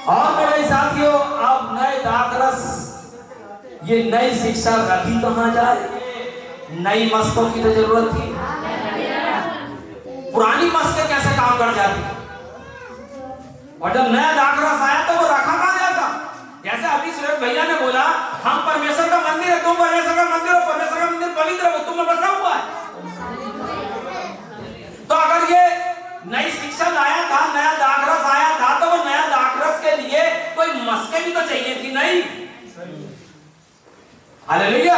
और मेरे साथियों, अब नए दाखरस, ये नई शिक्षा रखी कहाँ जाए? नई मस्कों की तो जरूरत थी। पुरानी मस्कें कैसे काम कर जाती, और जब नया दाखरस आया तो वो रखा कहाँ जाता? जैसे अभी सुरेश भैया ने बोला, हम परमेश्वर का मंदिर है, तुम परमेश्वर का मंदिर हो, परमेश्वर का मंदिर पवित्र है, तुम में बसा हुआ है। तो अगर ये नई शिक्षा लाया था, नया दाखरस आया था, तो वो नया दाखरस के लिए कोई मस्के भी तो चाहिए थी, नहीं? हालेलुया।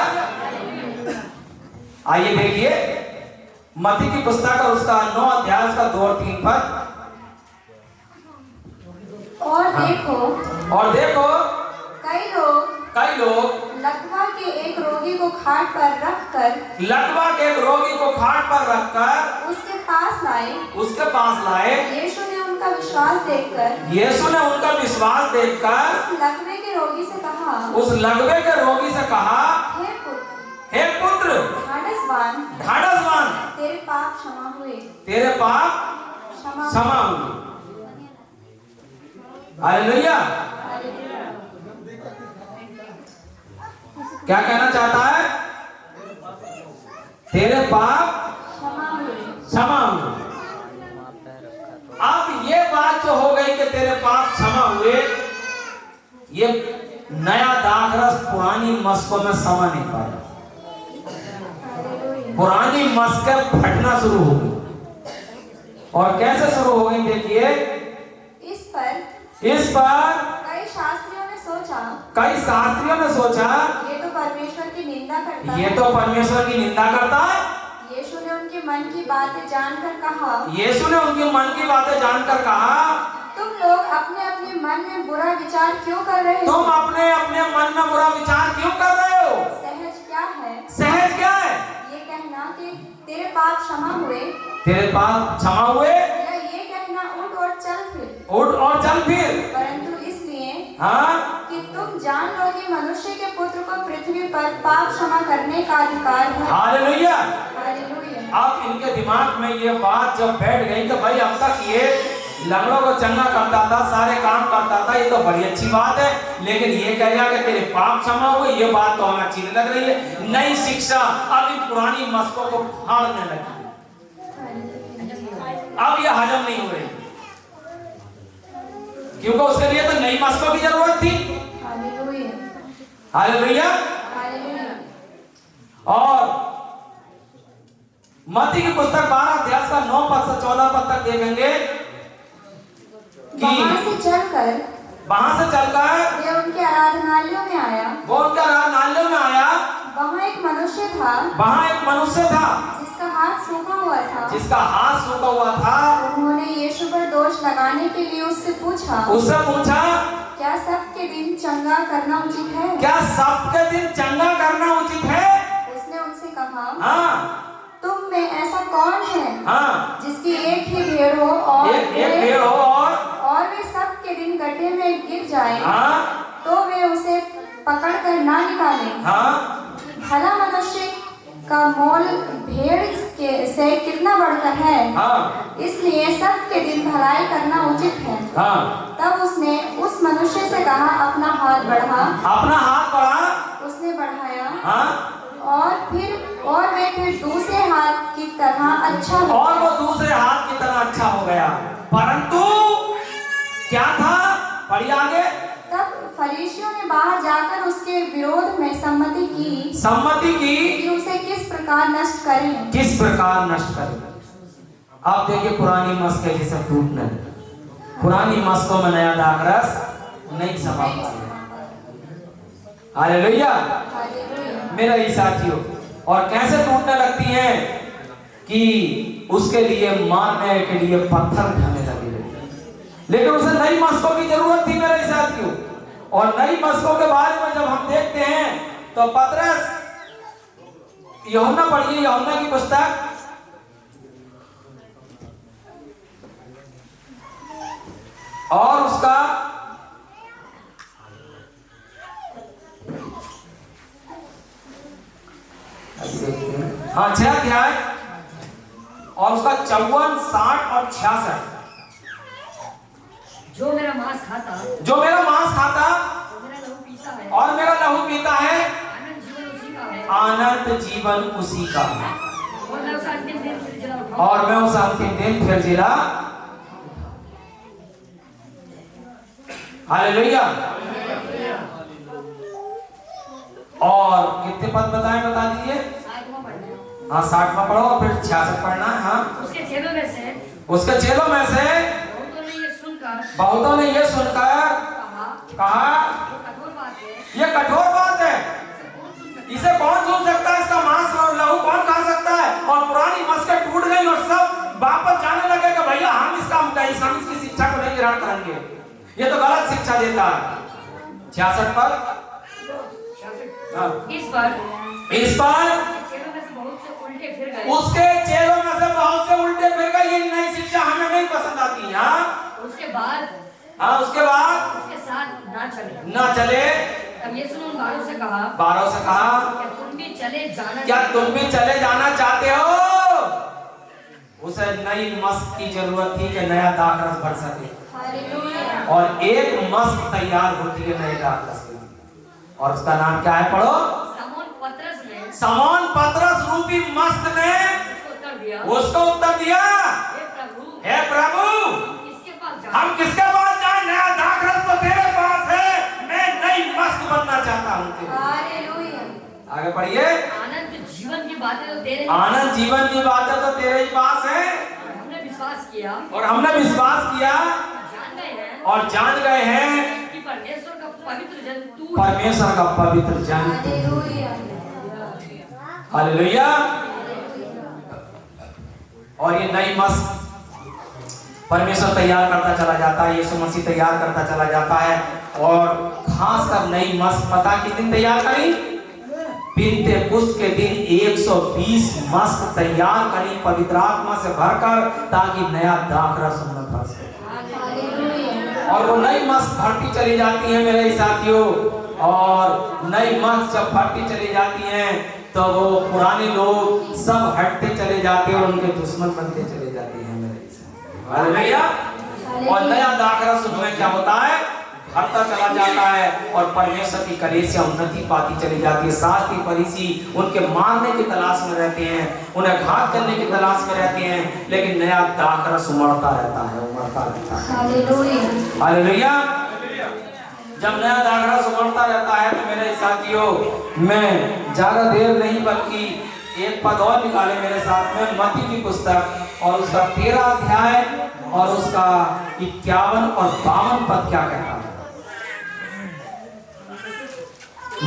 आइए देखिए मत्ती की पुस्तक और उसका 9 अध्याय का 2 और 3 पद। और देखो कई लोग लकवा के एक रोगी को खाट पर रखकर उसके पास लाए। यीशु ने उनका विश्वास देखकर उस लकवे के रोगी से कहा, हे पुत्र, ढाढ़स बांध, तेरे पाप क्षमा हुए। हालेलुया। क्या कहना चाहता है? तेरे पाप क्षमा हुए। अब ये बात जो हो गई कि तेरे पाप क्षमा हुए, ये नया दाखरस पुरानी मस्कों में समा नहीं पाया। पुरानी मस्कें फटना शुरू हो गई। और कैसे शुरू हो गई? देखिए, इस पर कई शास्त्रियों ने सोचा ये तो परमेश्वर की निंदा करता है। यीशु ने उनके मन की बातें जानकर कहा, तुम लोग अपने अपने मन में बुरा विचार क्यों कर रहे हो? सहज क्या है ये कहना कि तेरे पाप क्षमा हुए, या ये कहना उठ और चल फिर। परंतु इसलिए कि तुम जान लो कि मनुष्य के पुत्र को पृथ्वी पर पाप क्षमा करने का अधिकार है। हालेलुया। अब इनके दिमाग में ये बात जब बैठ गई कि भाई अब तक ये लंगड़ों को चंगा करता था, सारे काम करता था, ये तो बड़ी अच्छी बात है, लेकिन ये कह रहा कि तेरे पाप क्षमा हुए, ये बात तो हमें अच्छी नहीं लग रही है। नई शिक्षा अब इन पुरानी मस्कों को फाड़ने लगी। अब ये हजम नहीं हो रही, क्योंकि उसके लिए तो नई मस्कों की जरूरत थी। हालेलुया। और मत्ती की पुस्तक 12 अध्याय का 9 पद से 14 पद तक देखेंगे कि वहां से चलकर वे उनके आराधनालयों में आया। वहां एक मनुष्य था जिसका हाथ सूखा हुआ था। उन्होंने यीशु पर दोष लगाने के लिए उससे पूछा, क्या सबके दिन चंगा करना उचित है? उसने उनसे कहा, तुम में ऐसा कौन है जिसकी एक ही भेड़ हो और वे सबके दिन गड्ढे में गिर जाए, तो वे उसे पकड़कर ना निकालें? भला मनुष्य का मोल भेड़ से कितना बढ़कर है। इसलिए सबके दिन भलाई करना उचित है। तब उसने उस मनुष्य से कहा, अपना हाथ बढ़ा। उसने बढ़ाया और वे फिर दूसरे हाथ की तरह अच्छा हो गया। परंतु क्या था? पढ़िए आगे। तब फरीसियों ने बाहर जाकर उसके विरोध में सम्मति की कि उसे किस प्रकार नष्ट करें। आप देखिए पुरानी मस्कें जिसे टूटने, पुरानी मस्कों में नया दाखरस नहीं समा पाया। हालेलुया मेरे साथियों। और कैसे टूटने लगती हैं कि उसके लिए मारने के लिए पत्थर उठाने लगे, लेकिन उसे नई मस्कों की जरूरत थी मेरे साथियों। और नई मस्कों के बारे में जब हम देखते हैं तो पतरस, यूहन्ना पढ़िए, यूहन्ना की पुस्तक और उसका 6 अध्याय और उसका 54, 60 और 66। जो मेरा मांस खाता, जो मेरा मांस खाता मेरा लहू पीता है, और मेरा लहू पीता है, आनंद जीवन उसी का है, आनंद जीवन उसी का है, और मैं उसे अंतिम दिन फिर जिला उठाऊंगा। और मैं उस अंतिम दिन फिर जिला। हालेलुया। और कितने पद बताएं, बता दीजिए। 60वां पढ़ना है। हाँ 60वां पढ़ो और फिर 66 पढ़ना है। हाँ उसके चेलों में से उसके चेलों में से बहुतों ने ये सुनकर कहा ये कठोर बात है, ये कठोर बात है, इसे कौन सुन सकता है, इसका मांस और लहू कौन खा सकता है। और पुरानी मस्कें टूट गई और सब वापस जाने लगे कि भैया हम इसकी शिक्षा को नहीं ग्रहण करेंगे, ये तो गलत शिक्षा देता है। 66 पर इस पर चेलों में से बहुत से उल्टे फिर गए, उसके चेलों में से बहुत से उल्टे फिर गए। ये नई शिक्षा हमें नहीं पसंद आती। हाँ उसके बाद उसके बाद उसके साथ ना चले। तब यीशु ने उन 12 से कहा, क्या तुम भी चले जाना चाहते हो। उसे नई मस्क की जरूरत थी कि नया दाखरस भर सके, और एक मस्क तैयार होती है नए दाखरस के लिए, और उसका नाम क्या है, पढ़ो। समौन पतरस रूपी मस्क ने उसको उत्तर दिया, हे प्रभु हम किसके पास जाएं, नया दाखरस तो तेरे पास है, मैं नई मस्क बनना चाहता हूँ। आगे पढ़िए। आनंद जीवन की बातें तो तेरे ही पास है, हमने विश्वास किया और हमने विश्वास किया और जान गए हैं कि परमेश्वर का पवित्र जन तू है। परमेश्वर का पवित्र जन। हालेलुया। और ये नई मस्क परमेश्वर तैयार करता चला जाता है, यीशु मसीह तैयार करता चला जाता है। और खासकर नई मस्क पता किस दिन तैयार करी, पिन्तेकुस्त के दिन 120 मस्क तैयार करी पवित्र आत्मा से भरकर, ताकि नया दाखरस उनमें भर सके। और वो नई मस्क भरती चली जाती है मेरे साथियों, और नई मस्क जब भरती चली जाती है तो वो पुराने लोग सब हटते चले जाते हैं और उनके दुश्मन बनते चले जाते हैं मेरे साथ। हालेलुया। और नया दाखरस उनमें क्या होता है, भरता चला जाता है, और परमेश्वर की कलीसिया उन्नति पाती चली जाती है। शास्त्री फरीसी उनके मारने की तलाश में रहते हैं, उन्हें घात करने की तलाश में रहते हैं, लेकिन नया दाखरस उमड़ता रहता है। हालेलुया। जब नया दाखरस उमड़ता रहता है तो मेरे साथियों, मैं ज्यादा देर नहीं बल्कि एक पद और निकाले मेरे साथ में, मत्ती की पुस्तक और उसका 13 अध्याय और उसका 51 और 52 पद क्या कहता है।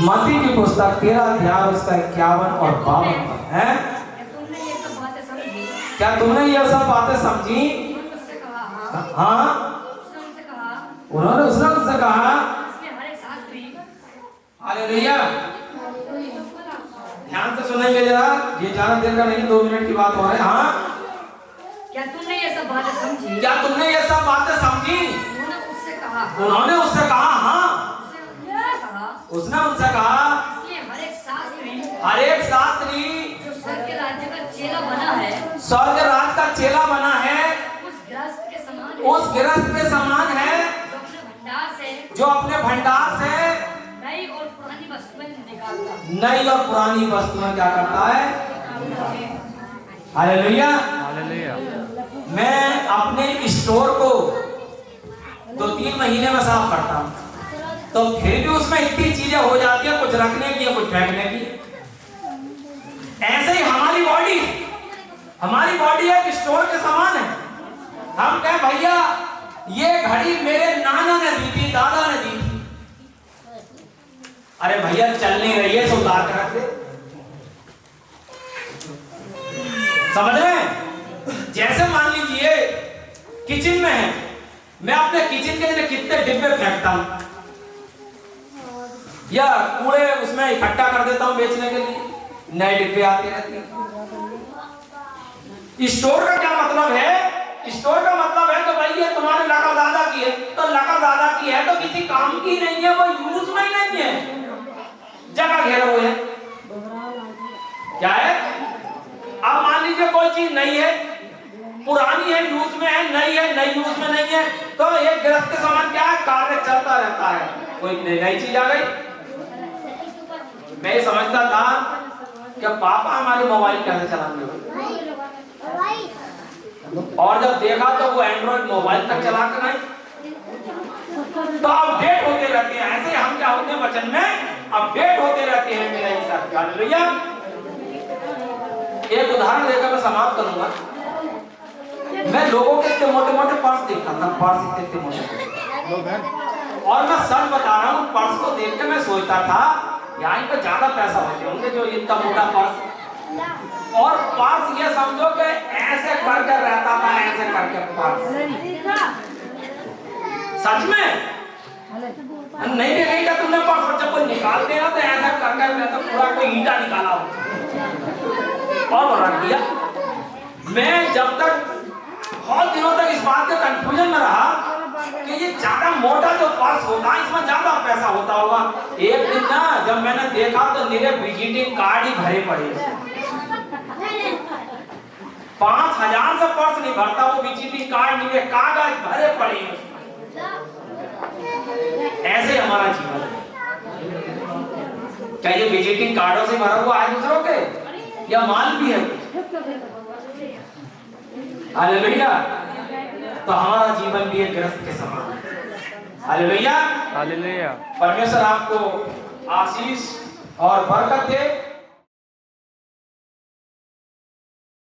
मत्ती की पुस्तक 13 अध्याय उसका 51 और 52 पद है। क्या तुमने ये सब बातें समझी? हाँ। उसने उनसे कहा, हालेलुया। ध्यान से सुनेंगे जरा, ये ज्यादा देर का नहीं, 2 मिनट की बात हो रही है। हाँ, क्या तुमने ये सब बातें समझी? उन्होंने उससे कहा हाँ। उसने उनसे कहा, हर एक शास्त्री जो स्वर्ग के राज्य का चेला बना है, स्वर्ग राज का चेला बना है, उस गृहस्थ के समान है, जो अपने भंडार से नई और पुरानी वस्तुएं क्या करता है। हालेलुया। मैं अपने स्टोर को 2-3 महीने में साफ करता हूँ, तो फिर भी उसमें इतनी चीजें हो जाती है, कुछ रखने की कुछ फेंकने की। ऐसे ही हमारी बॉडी एक स्टोर के समान है। हम कहें भैया ये घड़ी मेरे नाना ने दी थी, दादा ने दी थी, अरे भैया चल नहीं रही है, उतार कर रख दे। समझ रहे हैं? जैसे मान लीजिए किचन में है, मैं अपने किचन के लिए कितने डिब्बे फेंकता हूं या कूड़े उसमें इकट्ठा कर देता हूं बेचने के लिए, नए डिब्बे आते रहते हैं। स्टोर का क्या मतलब है? स्टोर का मतलब है तो भाई ये तुम्हारे लका दादा की है, तो लका दादा की है तो किसी काम की नहीं है, वो यूज में ही नहीं है, जगह घेरा हुआ है। क्या है? अब मान लीजिए कोई चीज नहीं है, पुरानी है, यूज में है, नई है, नई यूज में नहीं है, तो एक गृहस्थ के समान क्या है, कार्य चलता रहता है। कोई नई चीज आ गई। मैं ये समझता था कि पापा हमारे मोबाइल कैसे चलाएंगे, और जब देखा तो वो एंड्रॉइड मोबाइल तक चला कर नहीं, तो अपडेट होते रहते हैं। ऐसे हम क्या होते हैं वचन में अपडेट होते रहते हैं मेरा ही साथ। हालेलुया। एक उदाहरण देकर मैं समाप्त करूंगा। मैं लोगों के इतने मोटे मोटे पर्स देखता था, पर्स इतने मोटे, और मैं सच बता रहा हूँ, पर्स को देख के मैं सोचता था यहाँ पे ज्यादा पैसा होते होंगे जो इतना मोटा पर्स। और पर्स ये समझो कि ऐसे करके रहता था, ऐसे करके पर्स। सच में नहीं देखेंगे क्या तुमने पर्स, जब कोई निकालते हैं तो ऐसा करके रहता, पूरा कोई ईंटा निकाला हो और रख दिया। मैं जब तक बहुत दिनों तक इस बात के कंफ्यूजन में रहा कि ये ज्यादा मोटा जो पर्स होता है इसमें ज्यादा पैसा होता होगा। एक दिन ना जब मैंने देखा तो मेरे विजिटिंग कार्ड ही भरे पड़े। 5000 से पर्स नहीं भरता, वो विजिटिंग कार्ड मेरे कागज भरे पड़े। ऐसे हमारा जीवन है। क्या ये विजिटिंग कार्डों से भरा हुआ है दूसरों के, या माल भी है? हालेलुया। तो हमारा जीवन भी एक ग्रस्त के समान है। हालेलुया। हालेलुया। परमेश्वर आपको आशीष और बरकत दे।